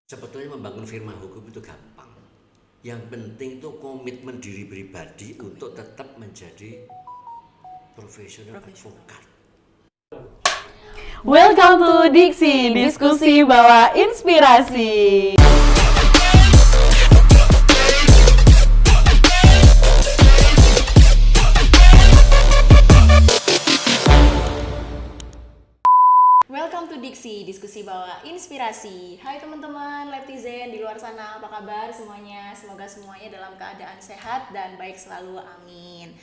Sebetulnya membangun firma hukum itu gampang. Yang penting itu komitmen diri pribadi untuk tetap menjadi profesional advokat. Welcome to Diksi, diskusi bawa inspirasi. Welcome to Diksi, diskusi bawa inspirasi. Hai teman-teman, Leptizen di luar sana, apa kabar semuanya? Semoga semuanya dalam keadaan sehat dan baik selalu, amin.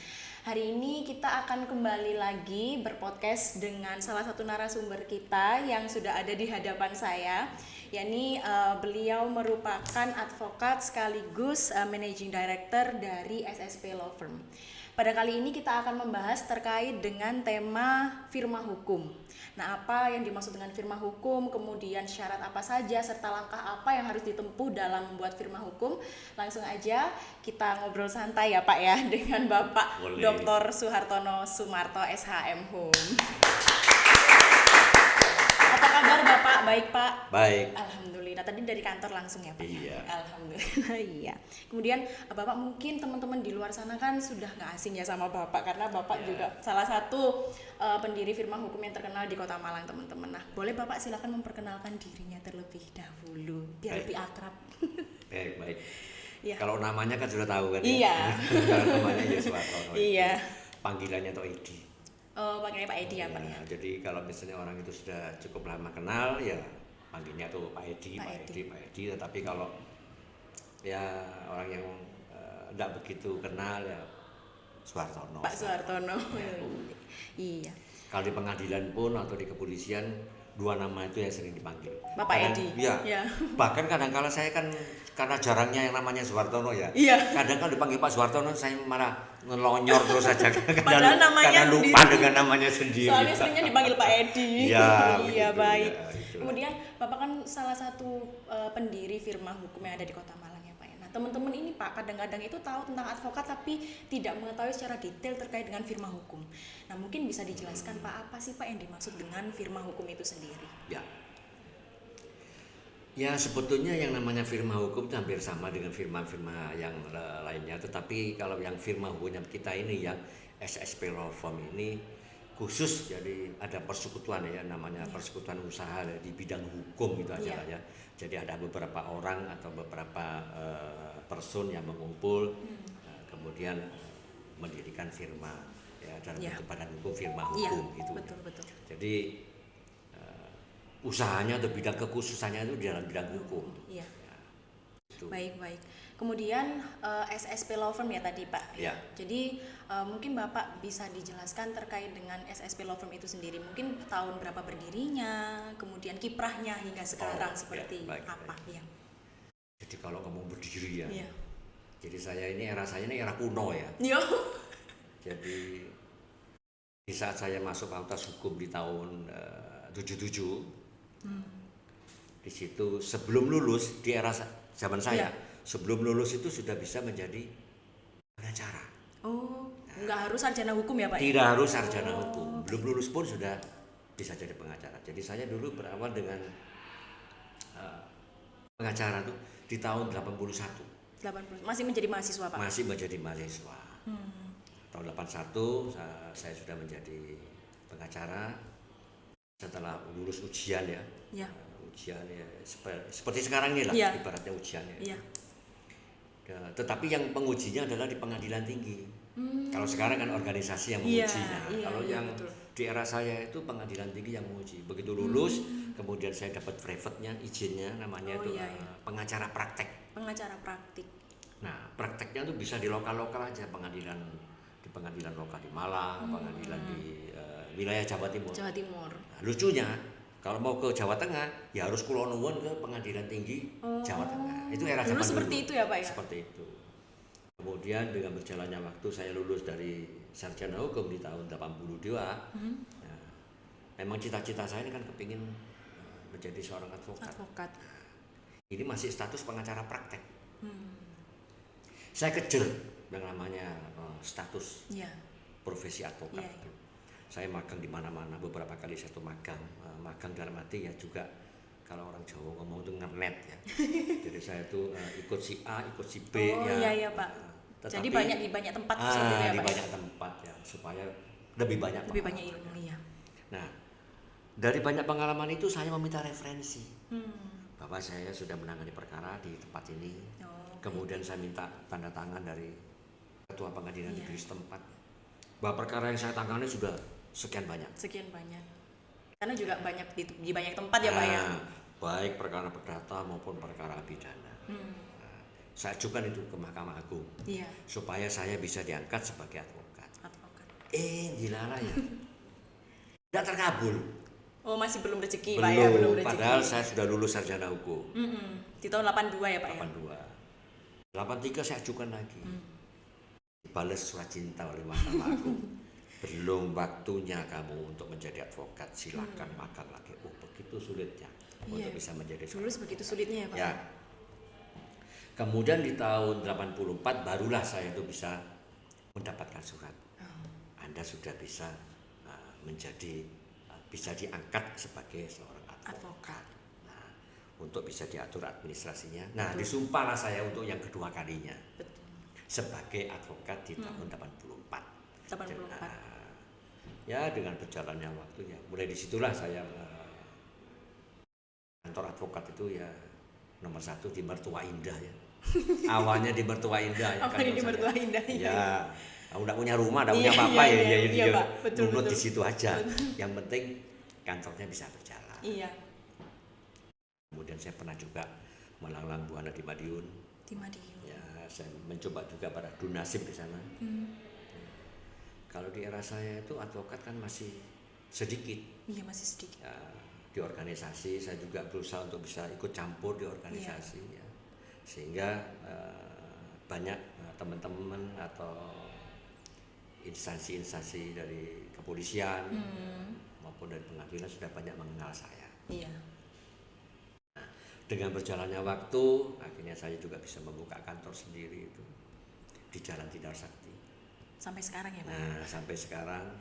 Hari ini kita akan kembali lagi berpodcast dengan salah satu narasumber kita yang sudah ada di hadapan saya, yakni beliau merupakan advokat sekaligus Managing Director dari SSP Law Firm. Pada kali ini kita akan membahas terkait dengan tema firma hukum. Nah, apa yang dimaksud dengan firma hukum, kemudian syarat apa saja, serta langkah apa yang harus ditempuh dalam membuat firma hukum. Langsung aja kita ngobrol santai ya Pak ya, dengan Bapak Dr. Suhartono Sumarto SHM Hum. Apa kabar Bapak? Baik Pak? Baik. Alhamdulillah, tadi dari kantor langsung ya Pak? Iya. Alhamdulillah, iya. Kemudian Bapak mungkin teman-teman di luar sana kan sudah gak asing ya sama Bapak, karena Bapak juga salah satu pendiri firma hukum yang terkenal di Kota Malang teman-teman. Nah, boleh Bapak silakan memperkenalkan dirinya terlebih dahulu, biar lebih akrab. Baik. Ya. Kalau namanya kan sudah tahu kan Iya. ya? Namanya Suhartono. Iya. Panggilannya atau Edi. Oh, panggilnya Pak Edi ya Pak ya? Jadi kalau misalnya orang itu sudah cukup lama kenal ya panggilnya tuh Pak Edi. Tetapi kalau ya orang yang tidak begitu kenal ya Suhartono. Pak Suhartono. Iya. Kalau di pengadilan pun atau di kepolisian dua nama itu yang sering dipanggil. Bapak Edi. Iya. Ya. Bahkan kadang-kala saya kan karena jarangnya yang namanya Suhartono ya. Iya. Kadang kalau dipanggil Pak Suhartono saya malah ngelonyor terus saja Padahal namanya karena lupa sendiri. dengan namanya sendiri. Soalnya seringnya dipanggil Pak Edi. Iya. Iya, baik. Ya, Kemudian Bapak kan salah satu pendiri firma hukum yang ada di Kota Malang ya Pak ya. Nah, teman-teman ini Pak kadang-kadang itu tahu tentang advokat tapi tidak mengetahui secara detail terkait dengan firma hukum. Nah, mungkin bisa dijelaskan Pak, apa sih Pak yang dimaksud dengan firma hukum itu sendiri? Ya sebetulnya yang namanya firma hukum itu hampir sama dengan firma-firma yang lainnya. Tetapi kalau yang firma hukumnya kita ini yang SSP Law Firm ini khusus, jadi ada persekutuan ya, namanya persekutuan usaha di bidang hukum gitu aja lah ya. Jadi ada beberapa orang atau beberapa person yang mengumpul kemudian mendirikan firma ya dalam bentuk badan hukum, firma hukum gitu. Betul. Jadi usahanya atau bidang kekhususannya itu di dalam bidang hukum. Iya. Ya, itu. Baik. Kemudian SSP Law Firm ya tadi Pak. Ya. Jadi mungkin Bapak bisa dijelaskan terkait dengan SSP Law Firm itu sendiri. Mungkin tahun berapa berdirinya, kemudian kiprahnya hingga sekarang seperti apa? Baik. Ya. Jadi kalau ngomong berdiri ya. Iya. Jadi saya ini era kuno ya. Yo. Jadi di saat saya masuk fakultas hukum di tahun 77. Di situ sebelum lulus di era zaman saya, sebelum lulus itu sudah bisa menjadi pengacara. Oh, nggak harus sarjana hukum ya Pak? Tidak harus sarjana hukum, belum lulus pun sudah bisa jadi pengacara. Jadi saya dulu berawal dengan pengacara tuh di tahun 81. 80. Masih menjadi mahasiswa Pak? Masih menjadi mahasiswa. Tahun 81 saya sudah menjadi pengacara setelah lulus ujian ya. Ujian ya seperti sekarang ini lah ibaratnya ujiannya. Iya. Tetapi yang pengujinya adalah di pengadilan tinggi. Kalau sekarang kan organisasi yang mengujinya. Kalau yang betul. Di era saya itu pengadilan tinggi yang menguji. Begitu lulus, kemudian saya dapat privatnya, izinnya, namanya pengacara praktek. Pengacara praktik. Nah, prakteknya tuh bisa di lokal-lokal aja, di pengadilan lokal di Malang, pengadilan di wilayah Jawa Timur. Nah, lucunya kalau mau ke Jawa Tengah ya harus kulo nuwun ke pengadilan tinggi Jawa Tengah. Itu era zaman dulu. Seperti itu ya Pak ya? Seperti itu. Kemudian dengan berjalannya waktu saya lulus dari sarjana hukum di tahun 82. Nah, memang cita-cita saya ini kan kepingin menjadi seorang advokat. Ini masih status pengacara praktek. Saya kejar yang namanya status profesi advokat. Saya magang di mana-mana, beberapa kali saya tuh magang dalam arti ya juga kalau orang Jawa ngomong itu ngernet ya. Jadi saya itu ikut si A, ikut si B Oh ya. iya Pak. Jadi di banyak tempat di ya, Pak. banyak tempat ya supaya lebih banyak ilmu ya. Nah, dari banyak pengalaman itu saya meminta referensi. Bahwa saya sudah menangani perkara di tempat ini. Kemudian saya minta tanda tangan dari ketua pengadilan negeri setempat bahwa perkara yang saya tangani sudah sekian banyak. Karena juga banyak di banyak tempat ya Pak ya. Baik perkara perdata maupun perkara pidana. Saya ajukan itu ke Mahkamah Agung. Iya. Supaya saya bisa diangkat sebagai advokat. Dilarang ya. Tidak terkabul. Oh, masih belum rezeki Pak ya, belum rezeki. Padahal saya sudah lulus sarjana hukum. Di tahun 82 ya Pak ya. 83 saya ajukan lagi. Dibalas surat cinta oleh Mahkamah Agung. Belum waktunya kamu untuk menjadi advokat, silakan magang lagi. Oh, begitu sulitnya untuk bisa menjadi advokat. Dulu begitu sulitnya ya Pak. Ya. Kemudian di tahun 84 barulah saya itu bisa mendapatkan surat. Anda sudah bisa bisa diangkat sebagai seorang advokat. Nah, untuk bisa diatur administrasinya. Nah, disumpahlah saya untuk yang kedua kalinya. Betul. Sebagai advokat di tahun 84. Ya, dengan berjalannya waktu ya, mulai disitulah saya kantor advokat itu ya nomor 1 di Mertua Indah ya. Awalnya di Mertua Indah ya. Awalnya di Mertua Indah. Ya. Aku enggak punya rumah, enggak punya apa-apa Iya, Pak. Betul. di situ aja. Yang penting kantornya bisa berjalan. Iya. Kemudian saya pernah juga melanglang buana di Madiun. Ya, saya mencoba juga pada Dunasib di sana. Kalau di era saya itu advokat kan masih sedikit. Iya, masih sedikit. Ya, di organisasi saya juga berusaha untuk bisa ikut campur di organisasi ya. Sehingga banyak teman-teman atau instansi-instansi dari kepolisian maupun dari pengadilan sudah banyak mengenal saya. Iya. Nah, dengan berjalannya waktu, akhirnya saya juga bisa membuka kantor sendiri itu di Jalan Tidar Sakti. Sampai sekarang ya Pak? Nah, sampai sekarang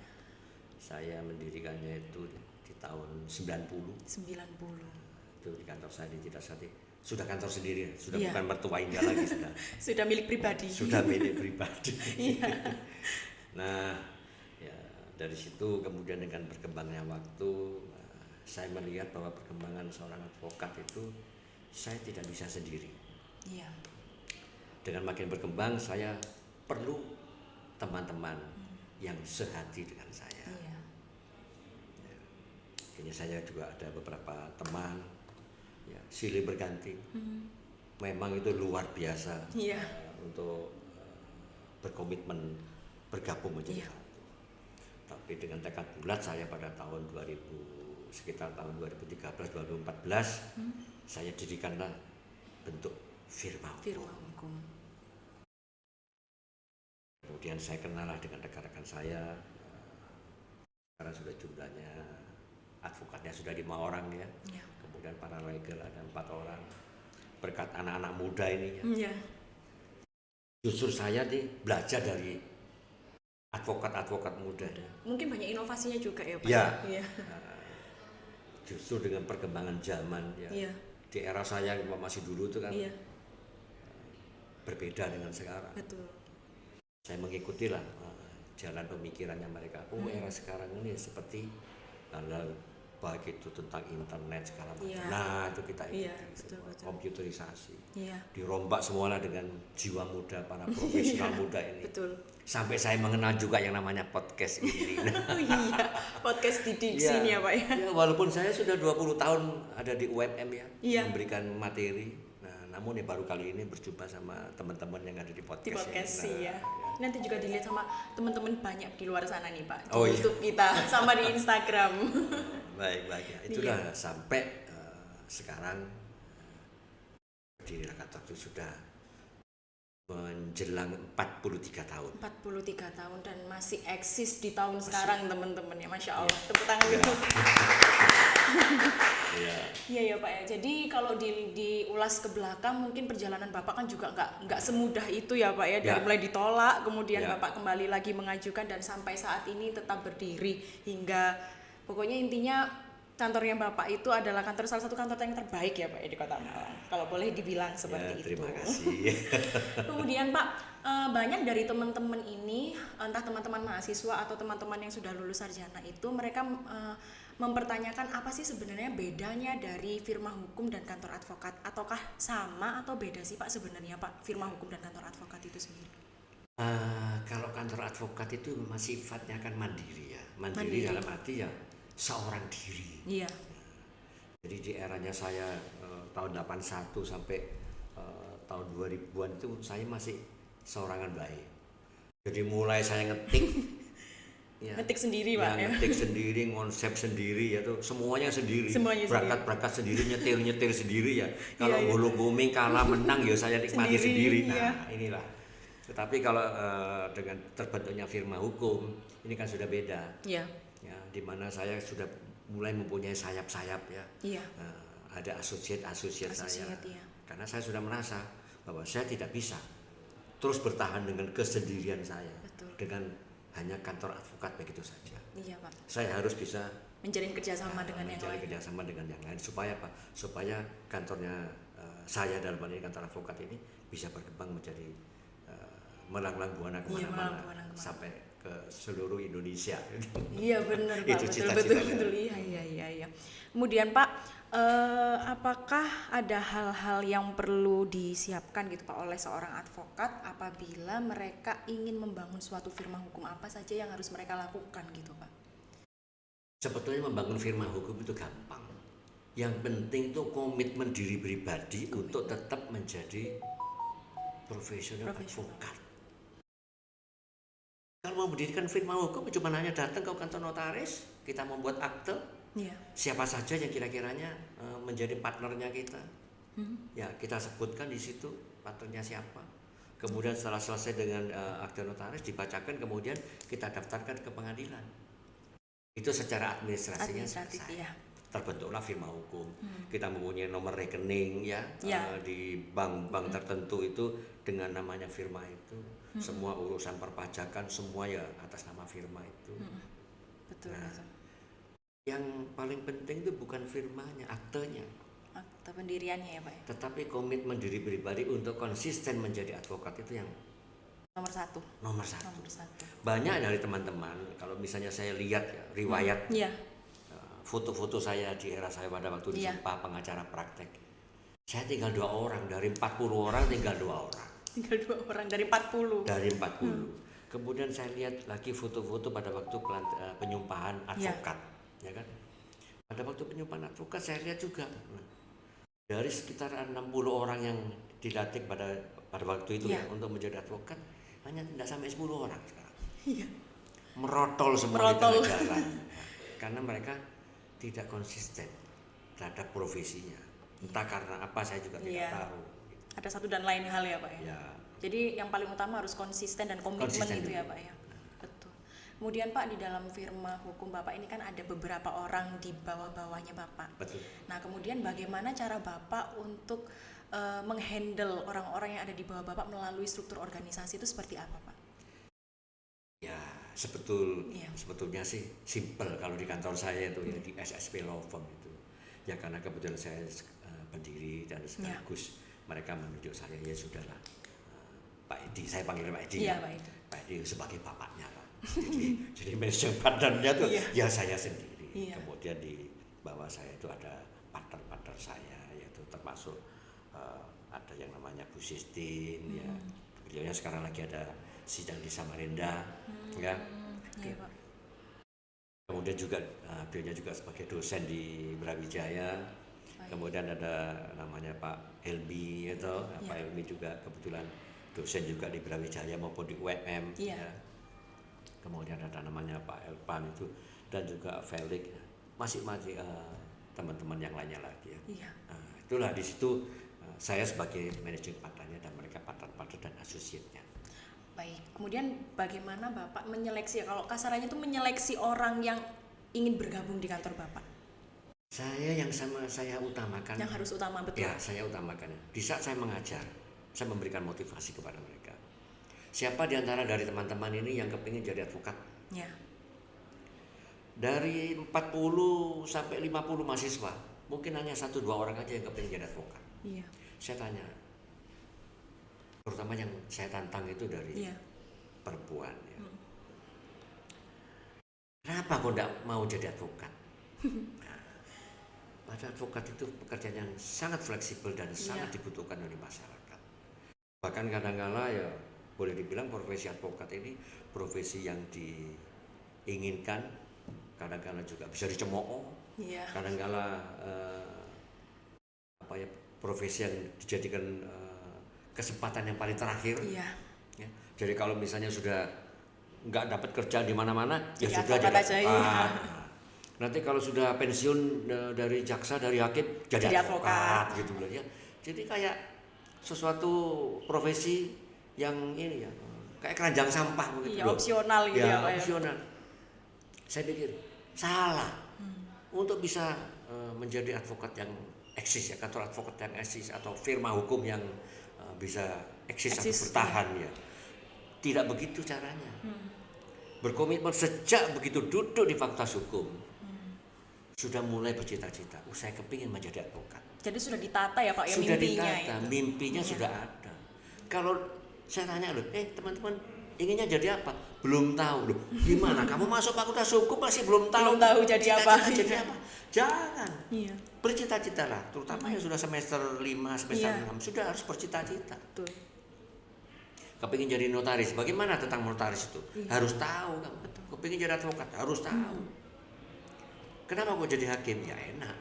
saya mendirikannya itu di tahun 90. Itu di kantor saya di Tidar Sakti. Sudah kantor sendiri, sudah bukan Mertua Indah lagi sudah. Sudah milik pribadi. Iya. Nah, ya dari situ kemudian dengan berkembangnya waktu, saya melihat bahwa perkembangan seorang advokat itu saya tidak bisa sendiri. Iya. Dengan makin berkembang, saya perlu teman-teman yang sehati dengan saya. Iya. Ya, kini saya juga ada beberapa teman, ya, silih berganti. Memang itu luar biasa untuk berkomitmen bergabung menjadi satu. Tapi dengan tekad bulat saya pada tahun 2000 sekitar tahun 2013-2014 saya dirikanlah bentuk firma hukum. Kemudian saya kenallah dengan rekan-rekan saya. Sekarang sudah jumlahnya advokatnya sudah 5 orang ya. Kemudian paralegal ada 4 orang. Berkat anak-anak muda ini ya. Justru saya belajar dari advokat-advokat muda. Mungkin banyak inovasinya juga ya Pak. Ya. Justru dengan perkembangan zaman ya. Di era saya masih dulu itu kan berbeda dengan sekarang. Betul. Saya mengikutilah jalan pemikirannya mereka. Oh, era sekarang ini seperti hal-hal baik itu tentang internet segala macam. Nah, itu kita ikuti. Betul. Komputerisasi. Dirombak semuanya dengan jiwa muda para profesional muda ini. Betul. Sampai saya mengenal juga yang namanya podcast ini. Podcast di Diksi ini ya Pak ya. Walaupun saya sudah 20 tahun ada di UMM ya, memberikan materi. Nah, namun baru kali ini berjumpa sama teman-teman yang ada di podcast. Di podcast ya. Nanti juga dilihat sama teman-teman banyak di luar sana nih Pak. Di YouTube iya. kita sama di Instagram. Baik ya. Itulah sampai sekarang di kantor itu sudah menjelang 43 tahun. 43 tahun dan masih eksis di tahun sekarang teman-teman ya. Masya Allah. Tepuk tangan dulu. Iya Pak ya. Jadi kalau diulas ke belakang mungkin perjalanan Bapak kan juga nggak semudah itu ya Pak ya. Dari mulai ditolak kemudian Bapak kembali lagi mengajukan dan sampai saat ini tetap berdiri hingga pokoknya intinya kantornya Bapak itu adalah salah satu kantor yang terbaik ya Pak ya di Kota Malang. Kalau boleh dibilang seperti itu. Terima kasih. Kemudian Pak, banyak dari teman-teman ini, entah teman-teman mahasiswa atau teman-teman yang sudah lulus sarjana itu, mereka mempertanyakan apa sih sebenarnya bedanya dari firma hukum dan kantor advokat, ataukah sama atau beda sih Pak sebenarnya Pak firma hukum dan kantor advokat itu sendiri? Kalau kantor advokat itu memang sifatnya kan mandiri ya, mandiri dalam arti ya seorang diri. Iya. Jadi di eranya saya tahun 81 sampai tahun 2000-an itu saya masih seorangan baik. Jadi mulai saya ngetik ya, Ngetik sendiri Pak ya. ngetik sendiri, konsep sendiri ya tuh semuanya sendiri. Semuanya Berangkat sendiri, nyetir sendiri ya. Kalau Iya. bolong-booming kalah menang ya saya nikmati Sendiri, sendiri. Nah, iya. inilah. Tetapi kalau dengan terbentuknya firma hukum ini kan sudah beda. Iya. Ya, di mana saya sudah mulai mempunyai sayap-sayap ya. Iya. Ada asosiat saya. Iya. Karena saya sudah merasa bahwa saya tidak bisa terus bertahan dengan kesendirian saya. Betul. Dengan hanya kantor advokat begitu saja. Iya Pak. Saya harus bisa Menjalin kerjasama dengan yang menjalin lain. kerjasama dengan yang lain supaya apa? Supaya kantornya saya dalam hal ini kantor advokat ini bisa berkembang menjadi melanglang buana Iya, kemana-mana melanglang buana. sampai ke seluruh Indonesia. Iya benar Pak, Itu cita-citanya. betul. Iya. Kemudian Pak, apakah ada hal-hal yang perlu disiapkan gitu Pak oleh seorang advokat apabila mereka ingin membangun suatu firma hukum, apa saja yang harus mereka lakukan gitu Pak? Sebetulnya membangun firma hukum itu gampang. Yang penting itu komitmen diri pribadi untuk tetap menjadi profesional advokat. Kalau mau mendirikan firma hukum cuma hanya datang ke kantor notaris, kita membuat akte, Iya. siapa saja yang kira-kiranya menjadi partnernya kita. Ya, kita sebutkan di situ partnernya siapa. Kemudian setelah selesai dengan akte notaris dibacakan, kemudian kita daftarkan ke pengadilan. Itu secara administrasinya Administratif selesai. ya. Terbentuklah firma hukum. Kita mempunyai nomor rekening ya, Ya. di bank-bank tertentu itu dengan namanya firma itu. Semua urusan perpajakan semua ya atas nama firma itu. Betul. Nah, yang paling penting itu bukan firmanya, aktenya, Akte pendiriannya ya Pak ya. tetapi komitmen diri pribadi untuk konsisten menjadi advokat itu yang Nomor satu. nomor satu. Nomor satu. Banyak dari teman-teman kalau misalnya saya lihat ya riwayat Iya. foto-foto saya di era saya pada waktu di Iya. Sumpah pengacara praktek, saya tinggal 2 orang dari 40 orang, tinggal 2 orang Tinggal 2 orang dari 40. dari 40. Kemudian saya lihat lagi foto-foto pada waktu penyumpahan advokat, ya kan? Pada waktu penyumpahan advokat saya lihat juga dari sekitar 60 orang yang dilatih pada waktu itu ya untuk menjadi advokat hanya tidak sampai 10 orang sekarang. Iya. Merotol semua di tengah jalan karena mereka tidak konsisten terhadap profesinya. Entah karena apa saya juga tidak tahu. Ada satu dan lain hal ya Pak ya. Ya, Jadi yang paling utama harus konsisten dan komitmen Konsisten gitu ya dulu. Pak ya. Betul. Kemudian Pak, di dalam firma hukum Bapak ini kan ada beberapa orang di bawah-bawahnya Bapak. betul. Nah, kemudian bagaimana cara Bapak untuk menghandle orang-orang yang ada di bawah Bapak melalui struktur organisasi itu seperti apa Pak? Ya, Iya. sebetulnya sih simple kalau di kantor saya itu ya di SSP Law Firm itu. Ya karena kebetulan saya pendiri dan sekaligus mereka menunjuk saya, ya sudahlah. Pak Edi, saya panggil Pak Edi. Iya, ya. Pak Edi. Pak Edi sebagai bapaknya lah. Jadi managing partnernya tuh ya saya sendiri. Iya. Kemudian di bawah saya itu ada partner-partner saya, yaitu termasuk ada yang namanya Bu Sistin, ya. Beliaunya sekarang lagi ada sidang di Samarinda, ya. Iya, Pak. Kemudian juga beliaunya juga sebagai dosen di Brawijaya. Kemudian ada namanya Pak Helmi itu, Pak Helmi juga kebetulan dosen juga di Brawijaya maupun di UMM. Iya. Ya. Kemudian ada namanya Pak Elpan itu dan juga Felix, masih teman-teman yang lainnya lagi. Ya. Iya. Nah, itulah di situ saya sebagai managing partnernya dan mereka partner-partner dan asosiatnya. Baik. Kemudian bagaimana Bapak menyeleksi, kalau kasarannya itu menyeleksi orang yang ingin bergabung di kantor Bapak? Saya saya utamakan. Yang harus utama, betul. Ya, saya utamakan. Di saat saya mengajar, saya memberikan motivasi kepada mereka. Siapa di antara dari teman-teman ini yang kepingin jadi advokat? Ya. Dari 40 sampai 50 mahasiswa, mungkin hanya 1-2 orang aja yang kepingin jadi advokat. Iya. Saya tanya, terutama yang saya tantang itu dari Iya. perempuan ya. Kenapa kok enggak mau jadi advokat? Nah, pada advokat itu pekerjaan yang sangat fleksibel dan sangat dibutuhkan oleh masyarakat. Bahkan kadang-kala ya boleh dibilang profesi advokat ini profesi yang diinginkan, kadang-kala juga bisa dicemooh, Iya. kadang-kala profesi yang dijadikan kesempatan yang paling terakhir. Iya. Ya. Jadi kalau misalnya sudah nggak dapat kerja di mana-mana, ya Jadi sudah advokat jadi aja, advokat. Nanti kalau sudah pensiun dari jaksa, dari hakim, jadi advokat gitu loh ya. Jadi kayak sesuatu profesi yang ini ya, kayak keranjang sampah begitu Iya, loh. opsional gitu ya, Pak ya. Opsional. Saya pikir salah. Untuk bisa menjadi advokat yang eksis ya, kantor advokat yang eksis atau firma hukum yang bisa eksis atau bertahan ya. Tidak begitu caranya. Berkomitmen sejak begitu duduk di fakultas hukum. Sudah mulai bercita-cita, saya kepingin menjadi advokat. Jadi sudah ditata ya Pak ya, Sudah mimpinya ditata, itu. mimpinya sudah ada. Kalau saya tanya loh, teman-teman inginnya jadi apa? Belum tahu loh. Gimana? Kamu masuk fakultas hukum masih belum tahu. Belum tahu jadi apa. Jadi apa? Jangan. Iya. Bercita-citalah, terutama yang sudah semester 5, semester 6 sudah harus bercita-cita. Betul. Kepingin jadi notaris, bagaimana tentang notaris itu? Harus tahu kamu. Kepingin jadi advokat, harus tahu. Kenapa kok jadi hakim? Ya enak.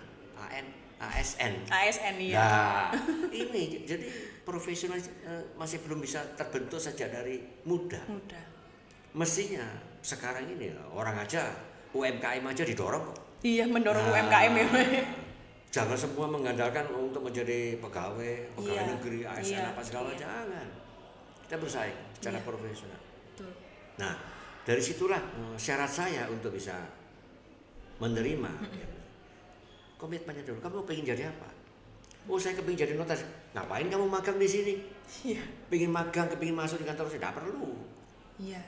ASN. ASN ya. Nah, ini jadi profesional masih belum bisa terbentuk sejak dari muda. Mestinya sekarang ini orang aja UMKM aja didorong kok. Iya, mendorong UMKM ya. Jangan semua mengandalkan untuk menjadi pegawai negeri, ASN apa segala, jangan. Kita bersaing secara profesional. Betul. Nah, dari situlah syarat saya untuk bisa menerima komitmennya dulu. Kamu pengen jadi apa? Oh, saya kepingin jadi notaris. Ngapain kamu magang di sini? Iya. Pengen magang, kepingin masuk di kantor saya, tidak perlu. Iya.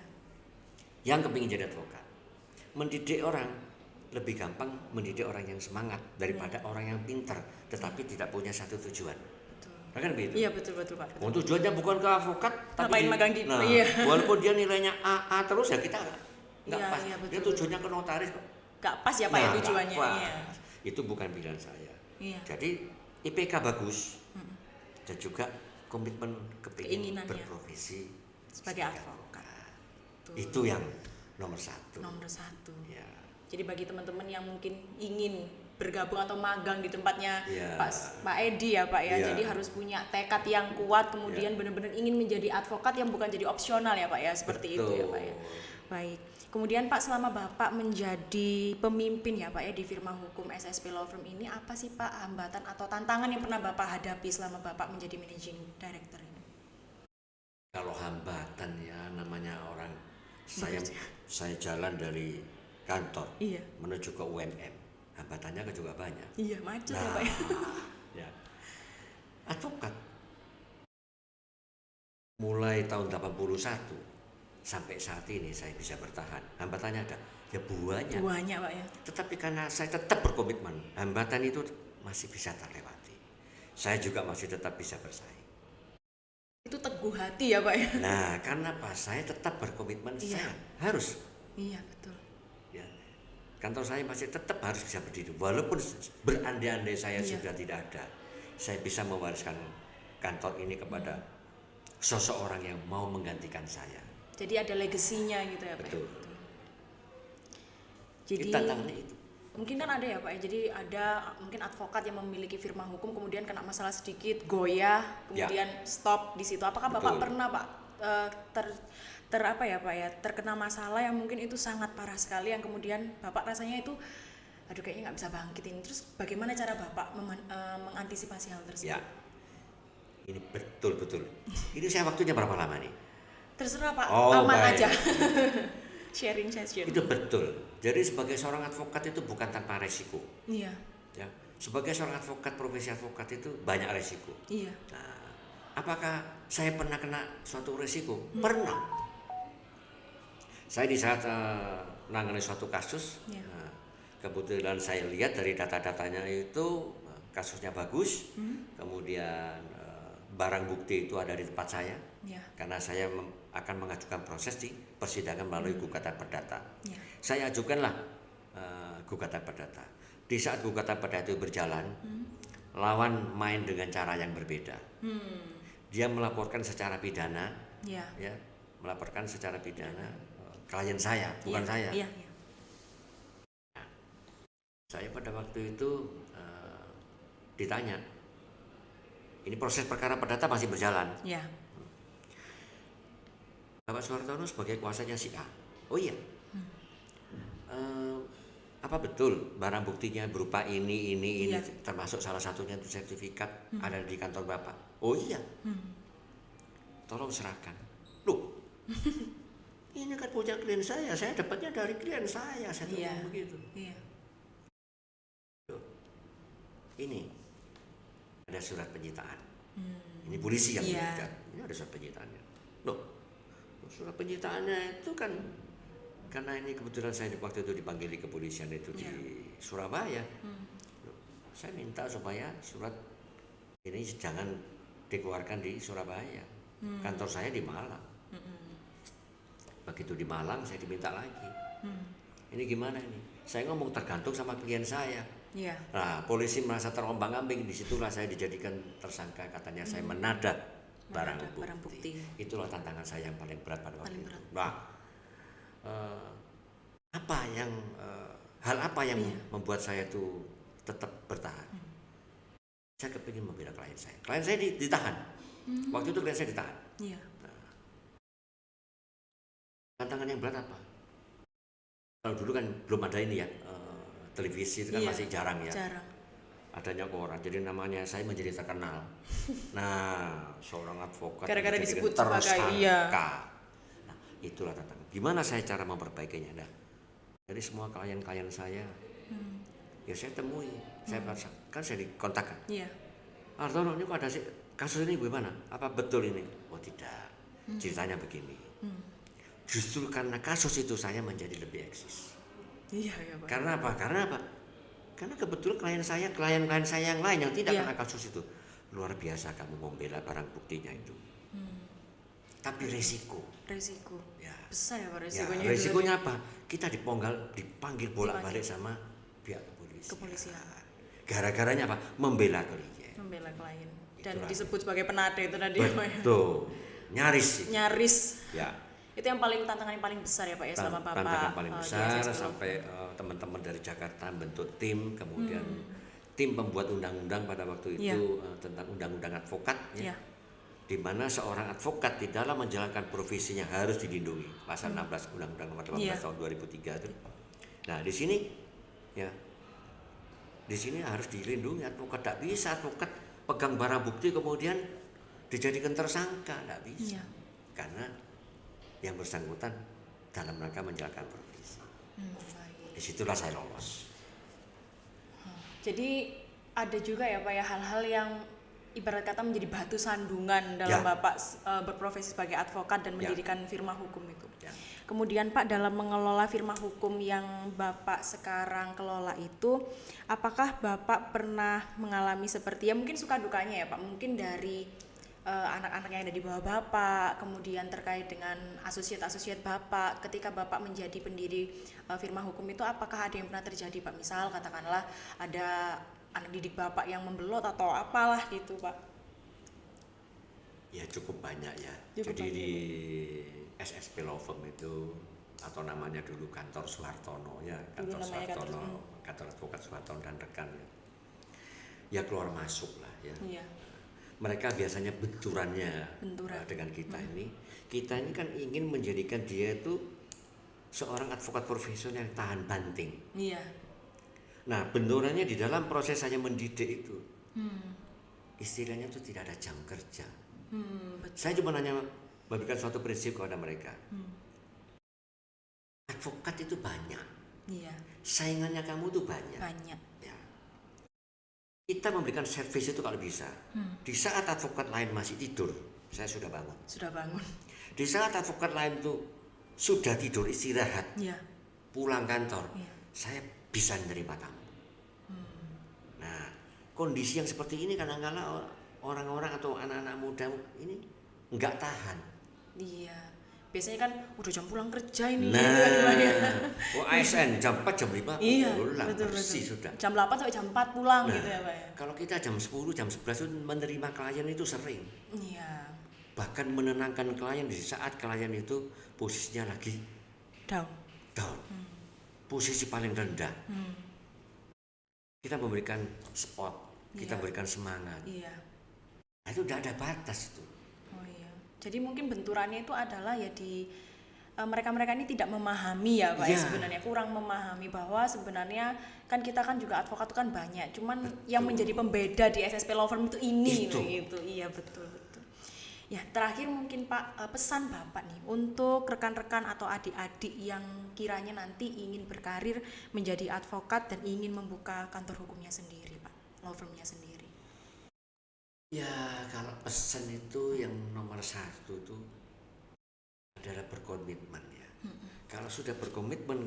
Yang kepingin jadi advokat, mendidik orang lebih gampang mendidik orang yang semangat daripada orang yang pintar tetapi tidak punya satu tujuan. Kan begitu? Iya, betul Pak. Oh, tujuannya bukan ke advokat, tapi magang di walaupun dia nilainya A terus ya kita nggak pas. Iya, Dia tujuannya ke notaris kok. Nggak pas ya Pak ya tujuannya. Iya. Itu bukan pilihan saya. Iya. Jadi IPK bagus dan juga komitmen kepingin berprofesi sebagai advokat. Itu yang nomor satu. Ya. Jadi bagi teman-teman yang mungkin ingin bergabung atau magang di tempatnya Pak Edi ya Pak ya, jadi harus punya tekad yang kuat, kemudian benar-benar ingin menjadi advokat yang bukan jadi opsional ya Pak ya, seperti itu ya Pak ya. Baik. Kemudian Pak, selama Bapak menjadi pemimpin ya Pak ya di firma hukum SSP Law Firm ini, apa sih Pak hambatan atau tantangan yang pernah Bapak hadapi selama Bapak menjadi managing director ini? Kalau hambatan ya namanya orang, saya jalan dari kantor menuju ke UMM, hambatannya juga banyak. Iya, macet ya Pak ya. Ya. Advokat mulai tahun 81 sampai saat ini saya bisa bertahan. Hambatannya ada, ya banyak Pak ya. Tetapi karena saya tetap berkomitmen, hambatan itu masih bisa terlewati. Saya juga masih tetap bisa bersaing. Itu teguh hati ya Pak ya. Nah, karena apa? Saya tetap berkomitmen, saya harus. Iya, betul. Ya. Kantor saya masih tetap harus bisa berdiri. Walaupun berandai-andai saya sudah tidak ada, saya bisa mewariskan kantor ini kepada seseorang yang mau menggantikan saya. Jadi ada legasinya gitu ya Pak. Betul. Jadi tantangannya itu. Mungkin kan ada ya Pak ya, jadi ada mungkin advokat yang memiliki firma hukum kemudian kena masalah sedikit, goyah, kemudian stop di situ. Apakah Bapak pernah Pak terkena masalah yang mungkin itu sangat parah sekali, yang kemudian Bapak rasanya itu aduh kayaknya nggak bisa bangkit ini. Terus bagaimana cara Bapak mengantisipasi hal tersebut? Ya. Ini betul-betul. Ini saya waktunya berapa lama nih? Terserah Pak, aman aja. sharing. Itu betul. Jadi sebagai seorang advokat itu bukan tanpa resiko. Iya. Ya. Sebagai seorang advokat, profesi advokat itu banyak resiko. Iya. Nah, apakah saya pernah kena suatu resiko? Pernah. Saya di saat menangani suatu kasus. Ya. Nah, kebetulan saya lihat dari data-datanya itu kasusnya bagus, kemudian barang bukti itu ada di tempat saya, Ya. karena saya akan mengajukan proses di persidangan melalui gugatan perdata. Ya. Saya ajukanlah gugatan perdata. Di saat gugatan perdata itu berjalan, lawan main dengan cara yang berbeda. Dia melaporkan secara pidana, Ya. ya, melaporkan secara pidana klien saya, bukan Ya. saya. Ya. Ya. Saya pada waktu itu ditanya, ini proses perkara perdata masih berjalan. Ya. Bapak Suhartono sebagai kuasanya si A. Oh iya. Apa betul barang buktinya berupa ini, Iya. termasuk salah satunya itu sertifikat ada di kantor Bapak? Oh iya. Tolong serahkan. Loh, ini kan punya klien saya dapatnya dari klien saya Iya. ngomong begitu. Iya. Ini ada surat penyitaan. Ini polisi yang Iya. menyitaan. Ini ada surat penyitaannya. Loh, surat penyitaannya itu kan karena ini kebetulan saya waktu itu dipanggil di kepolisian itu di Surabaya. Loh, saya minta supaya surat ini jangan dikeluarkan di Surabaya. Kantor saya di Malang. Begitu di Malang saya diminta lagi. Ini gimana ini? Saya ngomong tergantung sama klien saya. Iya. Nah, polisi merasa terombang-ambing, disitulah saya dijadikan tersangka, katanya saya menada barang bukti. Itulah tantangan saya yang paling berat pada waktu itu. Nah, hal apa yang membuat saya itu tetap bertahan? Saya kepingin membela klien saya. Klien saya ditahan. Waktu itu klien saya ditahan. Iya. Tantangan yang berat apa? Kalau dulu kan belum ada ini ya, televisi itu kan masih jarang ya. Jarang. Adanya koran, jadi namanya saya menjadi terkenal. Nah, seorang advokat Gara-gara dijadikan disebut sebagai Nah, itulah tantangan. Gimana saya cara memperbaikinya? Nah, dari semua klien-klien saya, ya saya temui, saya kan saya dikontakkan. Iya. Artono, ini kok ada kasus ini bagaimana? Apa betul ini? Oh tidak, ceritanya begini. Justru karena kasus itu saya menjadi lebih eksis. Iya, ya, Pak. Karena apa? Karena kebetulan klien saya yang lain yang tidak kena kasus itu luar biasa kamu membela barang buktinya itu. Tapi resiko. Ya. Besar ya Pak Ya, resikonya. resikonya apa? Kita dipanggil bolak-balik sama pihak Kepolisian. Gara-garanya apa? Membela klien. Membela klien. Dan Itulah. disebut sebagai penada itu tadi ya Pak ya. Betul. Nyaris sih. Nyaris. Ya. Itu yang tantangan yang paling besar ya Pak ya selama Bapak. Tantangan paling di besar SSP sampai teman-teman dari Jakarta bentuk tim, kemudian tim pembuat undang-undang pada waktu itu tentang undang-undang advokat ya. Di mana seorang advokat di dalam menjalankan profesinya harus dilindungi. Pasal 16 Undang-Undang Nomor 18 tahun 2003 itu. Nah, di sini harus dilindungi advokat. Tidak bisa advokat pegang barang bukti kemudian dijadikan tersangka, tidak bisa. Karena yang bersangkutan dalam rangka menjalankan profesi. Disitulah saya lolos. Jadi ada juga ya Pak ya hal-hal yang ibarat kata menjadi batu sandungan dalam Bapak berprofesi sebagai advokat dan mendirikan firma hukum itu. Kemudian Pak dalam mengelola firma hukum yang Bapak sekarang kelola itu, apakah Bapak pernah mengalami seperti ya mungkin suka dukanya ya Pak, mungkin dari anak-anak yang ada di bawah Bapak, kemudian terkait dengan asosiat-asosiat Bapak, ketika Bapak menjadi pendiri firma hukum itu, apakah ada yang pernah terjadi Pak? Misal katakanlah ada anak didik Bapak yang membelot atau apalah gitu Pak? Ya cukup banyak ya. Cukup Jadi banyak. di SSP Law Firm itu atau namanya dulu kantor Suhartono ya, Dulu kantor namanya Suhartono, kantor advokat Suhartono dan rekan ya. Ya keluar masuk lah ya. Iya. Mereka biasanya benturannya dengan kita ini. Kita ini kan ingin menjadikan dia itu seorang advokat profesional yang tahan banting. Iya. Nah, benturannya di dalam proses saya mendidik itu. Istilahnya itu tidak ada jam kerja. Saya cuma memberikan suatu prinsip kepada mereka. Advokat itu banyak. Iya. Saingannya kamu itu banyak. Banyak. Ya. Kita memberikan servis itu kalau bisa. Di saat advokat lain masih tidur, saya sudah bangun. Sudah bangun. Di saat advokat lain itu sudah tidur istirahat, Iya. pulang kantor, Iya. saya bisa menerima tamu. Nah, kondisi yang seperti ini kadang-kala orang-orang atau anak-anak muda ini nggak tahan. Iya. Biasanya kan udah jam pulang kerja ini. Nah, gitu kan, ya. ASN jam 4 jam 5 Iya, pulang betul, bersih betul. sudah. Jam 8 sampai jam 4 pulang Nah, gitu ya Pak ya. kalau kita jam 10 jam 11 itu menerima klien itu sering. Iya. Bahkan menenangkan klien di saat klien itu posisinya lagi Down. down. Posisi paling rendah. Kita memberikan spot, kita Iya. berikan semangat. Iya. Nah, itu udah ada batas itu. Oh iya. Jadi mungkin benturannya itu adalah ya di mereka-mereka ini tidak memahami ya Pak ya, Iya. sebenarnya kurang memahami bahwa sebenarnya kan kita kan juga advokat itu kan banyak, cuman yang menjadi pembeda di SSP Law Firm itu ini Itu. gitu. Iya betul betul. Ya terakhir mungkin Pak, pesan Bapak nih untuk rekan-rekan atau adik-adik yang kiranya nanti ingin berkarir menjadi advokat dan ingin membuka kantor hukumnya sendiri Pak, law firmnya sendiri. Ya, kalau pesan itu yang nomor satu tuh adalah berkomitmen ya. Kalau sudah berkomitmen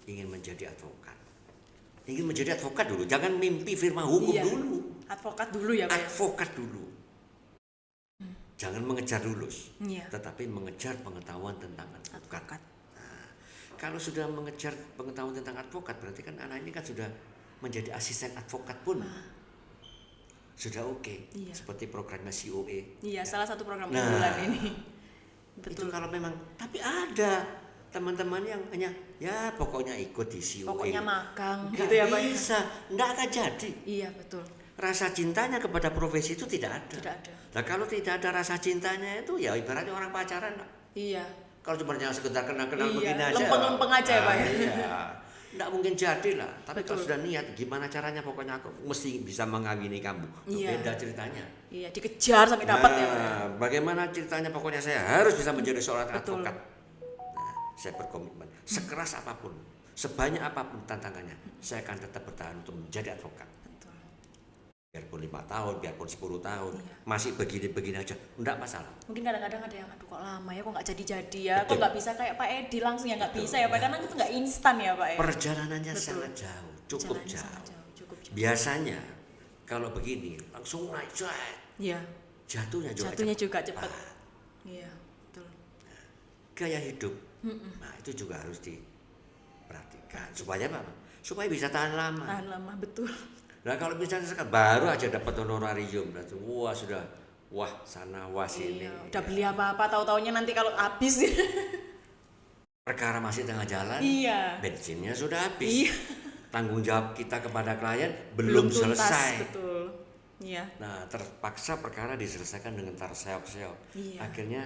ingin menjadi advokat, dulu, jangan mimpi firma hukum Iya. dulu. Advokat dulu ya Pak ya. Advokat dulu. Jangan mengejar lulus, Iya. tetapi mengejar pengetahuan tentang advokat. Advokat. Kalau sudah mengejar pengetahuan tentang advokat, berarti kan anak ini kan sudah menjadi asisten advokat pun sudah oke. Iya. Seperti programnya COE. Iya, salah satu program Nah, unggulan ini. Itu Betul. kalau memang, tapi ada teman-teman yang hanya ya pokoknya ikut di COE. Pokoknya magang Nggak gitu ya Pak. bisa, nggak akan jadi. Iya, betul. Rasa cintanya kepada profesi itu tidak ada. Tidak ada. Nah kalau tidak ada rasa cintanya itu ya ibaratnya orang pacaran. Iya. Kalau cuma yang sekedar kenal-kenal Iya, begini aja. lempeng-lempeng aja ya, Pak ya. Iya. Nggak mungkin jadi lah. Tapi kalau Betul. sudah niat, gimana caranya pokoknya aku mesti bisa mengawini kamu. Itu Iya. beda ceritanya. Iya, dikejar sampai dapat ya Pak. Nah, bagaimana ceritanya pokoknya saya harus bisa menjadi seorang Betul. advokat. Nah, saya berkomitmen. Sekeras apapun, sebanyak apapun tantangannya, saya akan tetap bertahan untuk menjadi advokat. Betul. Biarpun 5 tahun, biarpun 10 tahun, Iya. masih begini-begini aja, enggak masalah. Mungkin kadang-kadang ada yang aduh kok lama ya, kok nggak jadi-jadi ya, kok Betul. nggak bisa kayak Pak Edi langsung ya, nggak Betul. bisa ya Pak, karena itu nggak instan ya Pak ya. Perjalanannya Betul. sangat jauh, cukup Jalannya sangat jauh. jauh, cukup jauh. Biasanya kalau begini langsung naik jet, Iya. jatuhnya juga Jatuhnya cepat. juga cepat. Ah, Iya, betul. gaya hidup, nah itu juga harus diperhatikan supaya apa? Supaya bisa tahan lama. Tahan lama, betul. Nah kalau misalnya sekarang baru aja dapat honorarium, berarti wah sudah, wah sana wah sini. Iya, udah beli apa-apa, tahu-taunya nanti kalau habis. Perkara masih tengah jalan, Iya. bensinnya sudah habis. Iya. Tanggung jawab kita kepada klien belum tuntas, selesai. betul. Iya. Nah terpaksa perkara diselesaikan dengan terseok-seok. Iya. Akhirnya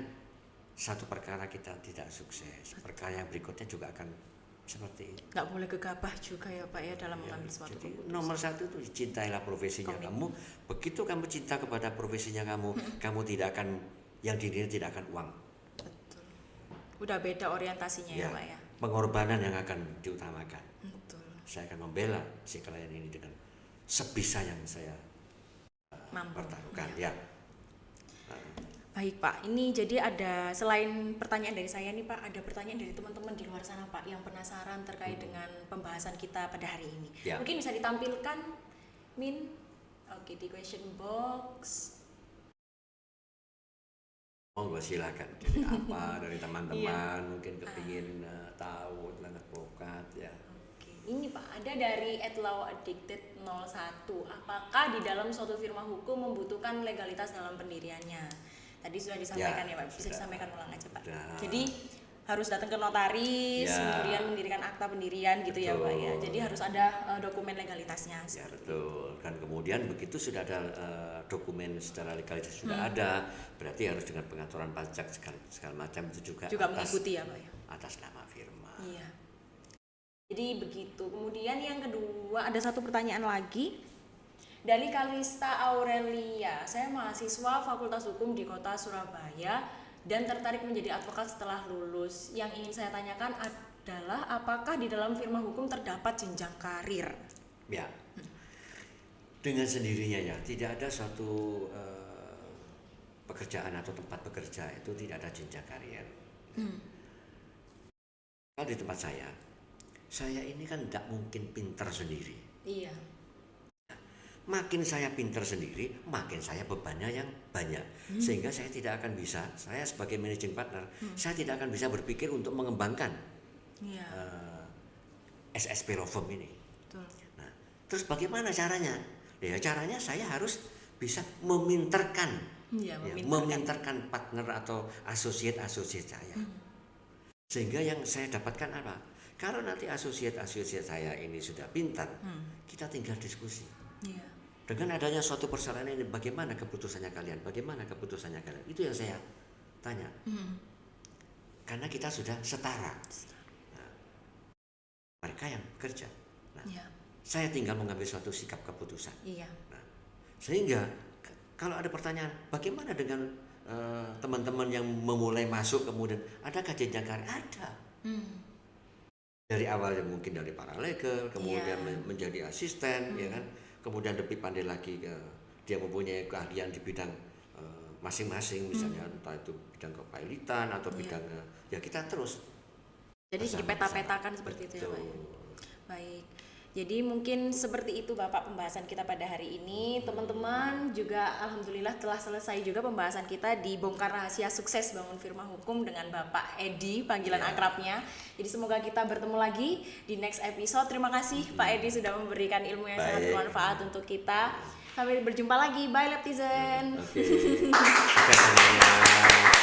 satu perkara kita tidak sukses, perkara yang berikutnya juga akan seperti itu. Nggak boleh gegabah juga ya Pak ya dalam Ya, mengambil suatu jadi keputusan. nomor satu itu cintailah profesinya kamu. Begitu kamu cinta kepada profesinya kamu, kamu tidak akan yang dirinya tidak akan uang. Betul. Udah beda orientasinya ya, Pak ya. Pengorbanan yang akan diutamakan. Betul. Saya akan membela si klien ini dengan sebisa yang saya Mampu. pertaruhkan. Iya. Ya. Baik Pak, ini jadi ada selain pertanyaan dari saya nih Pak, ada pertanyaan dari teman-teman di luar sana Pak yang penasaran terkait dengan pembahasan kita pada hari ini. Ya. Mungkin bisa ditampilkan, Min. Oke, di question box. Monggo silakan. Jadi apa dari Iya. teman-teman mungkin kepingin tahu tentang advokat ya. Oke, ini Pak, ada dari @lawaddicted01. Apakah di dalam suatu firma hukum membutuhkan legalitas dalam pendiriannya? Tadi sudah disampaikan ya, Pak. Bisa sudah. disampaikan ulang aja Pak. Sudah. Jadi harus datang ke notaris, Ya. kemudian mendirikan akta pendirian gitu ya Pak ya. Betul. Jadi harus ada dokumen legalitasnya. Ya betul. Kan kemudian begitu sudah ada dokumen secara legalitas sudah ada, berarti harus dengan pengaturan pajak segala macam itu juga Mengikuti ya Pak ya. atas nama firma. Iya. Jadi begitu. Kemudian yang kedua ada satu pertanyaan lagi dari Kalista Aurelia. Saya mahasiswa Fakultas Hukum di Kota Surabaya dan tertarik menjadi advokat setelah lulus. Yang ingin saya tanyakan adalah apakah di dalam firma hukum terdapat jenjang karir? Ya. Dengan sendirinya ya, tidak ada suatu pekerjaan atau tempat bekerja itu tidak ada jenjang karir. Kalau di tempat saya saya ini kan tidak mungkin pintar sendiri. Iya. Makin saya pintar sendiri, makin saya bebannya yang banyak. Sehingga saya tidak akan bisa, saya sebagai managing partner, saya tidak akan bisa berpikir untuk mengembangkan Iya. SSP Law Firm ini. Betul. Nah, terus bagaimana caranya? Ya caranya saya harus bisa meminterkan, Iya, meminterkan partner atau asosiat-asosiat saya. Sehingga yang saya dapatkan apa? Kalau nanti asosiat-asosiat saya ini sudah pintar, kita tinggal diskusi. Iya. Dengan adanya suatu persoalan ini, bagaimana keputusannya kalian? Bagaimana keputusannya kalian? Itu yang saya tanya. Karena kita sudah setara. Nah, mereka yang bekerja. Nah, Iya. saya tinggal mengambil suatu sikap keputusan. Iya. Nah, sehingga kalau ada pertanyaan, bagaimana dengan teman-teman yang memulai masuk kemudian adakah jenjang karir? Ada. Dari awalnya mungkin dari paralegal, kemudian menjadi asisten, ya kan? Kemudian lebih pandai lagi dia mempunyai keahlian di bidang masing-masing, misalnya entah itu bidang kepailitan atau bidang ya kita terus. Jadi dipeta-petakan seperti itu ya, Pak. Baik. Jadi mungkin seperti itu Bapak pembahasan kita pada hari ini. Teman-teman juga alhamdulillah telah selesai juga pembahasan kita di Bongkar Rahasia Sukses Bangun Firma Hukum dengan Bapak Edi, panggilan akrabnya. Jadi semoga kita bertemu lagi di next episode. Terima kasih Pak Edi sudah memberikan ilmu yang sangat bermanfaat untuk kita. Sampai berjumpa lagi. Bye Leptizen. Oke. Terima kasih semuanya.